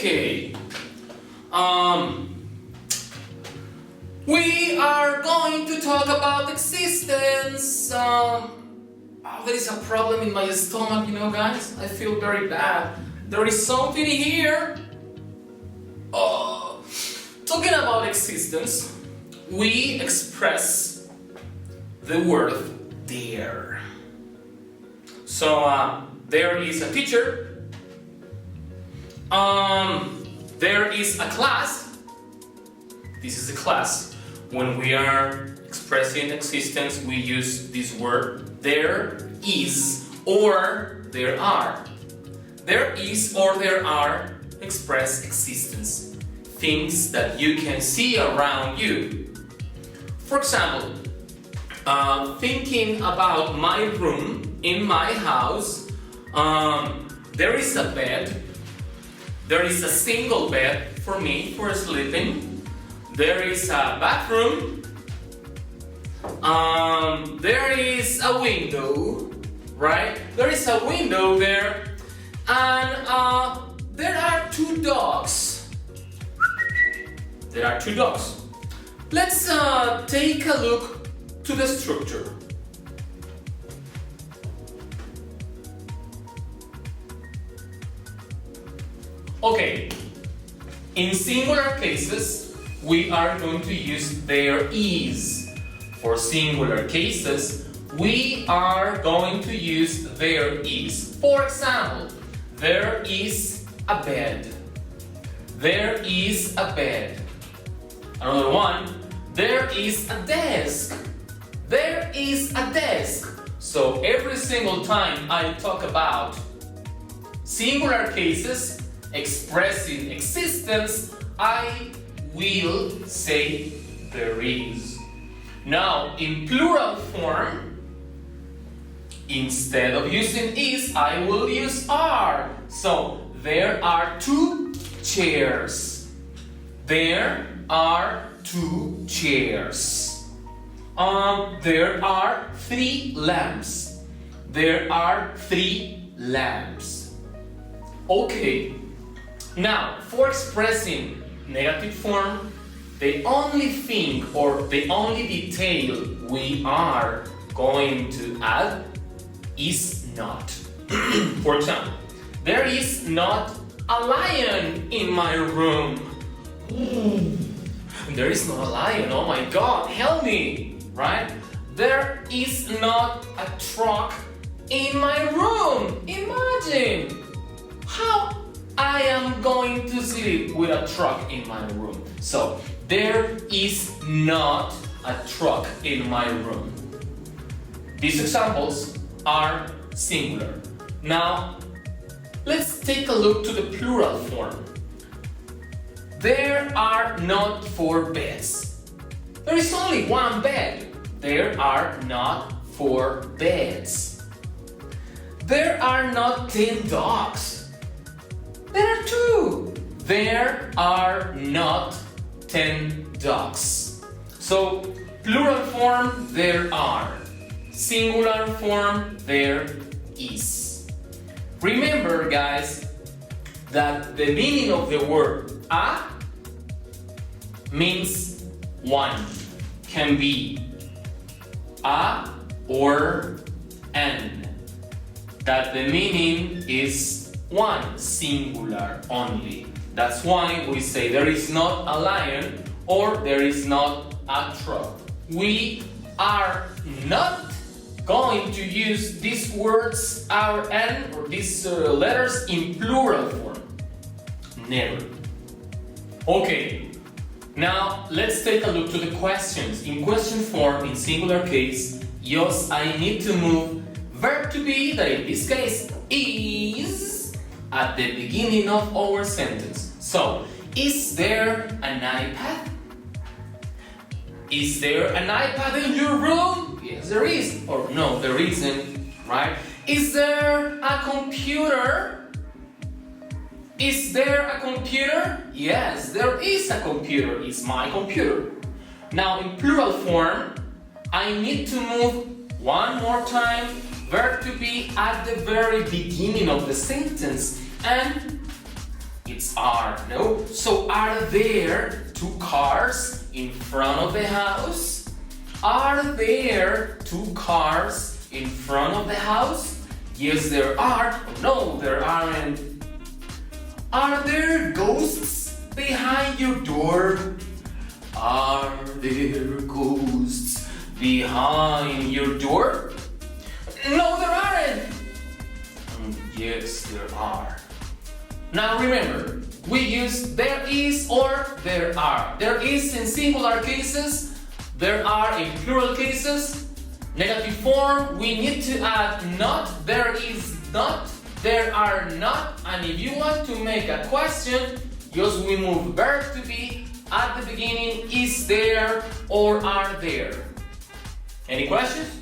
Okay. We are going to talk about existence. There is a problem in my stomach, guys. I feel very bad. There is something here. Talking about existence, we express the word there. So, there is a teacher. There is a class. This is a class. When we are expressing existence, we use this word there is or there are. There is or there are express existence. Things that you can see around you. For example, thinking about my room in my house, there is a bed. There is a single bed for me for sleeping. There is a bathroom. There is a window, right? There is a window there, and there are two dogs. There are two dogs. Let's take a look to the structure. Okay, in singular cases, we are going to use there is. For singular cases, we are going to use there is. For example, there is a bed. There is a bed. Another one, there is a desk. There is a desk. So every single time I talk about singular cases expressing existence, I will say there is. Now, in plural form, instead of using is, I will use are. So, there are two chairs. There are two chairs. There are three lamps. There are three lamps. Okay. Now, for expressing negative form, the only thing or the only detail we are going to add is not. For example, there is not a lion in my room. There is not a lion, oh my god, help me, right? There is not a truck in my room. Imagine how I am going to sleep with a truck in my room. So, there is not a truck in my room. These examples are singular. Now, let's take a look to the plural form. There are not 4 beds. There is only one bed. There are not 4 beds. There are not 10 dogs. There are 2. There are not 10 dogs. So, plural form, there are. Singular form, there is. Remember, guys, that the meaning of the word a means one. Can be a or an. That the meaning is one, singular only. That's why we say there is not a lion or there is not a truck. We are not going to use these words our and or these letters in plural form. Never. Okay, now let's take a look to the questions. In question form, in singular case, yes, I need to move verb to be, that in this case is, at the beginning of our sentence. So, is there an iPad? Is there an iPad in your room? Yes, there is. Or no, there isn't, right? Is there a computer? Is there a computer? Yes, there is a computer. It's my computer. Now, in plural form, I need to move one more time verb to be at the very beginning of the sentence and it's are. No? So are there two cars in front of the house? Are there two cars in front of the house? Yes, there are. No, there aren't. Are there ghosts behind your door? Are there ghosts behind your door? No, there aren't. Yes, there are. Now remember, we use there is or there are. There is in singular cases, there are in plural cases. Negative form, we need to add not, there is not, there are not, and if you want to make a question, just we move verb to be at the beginning, is there or are there. Any questions?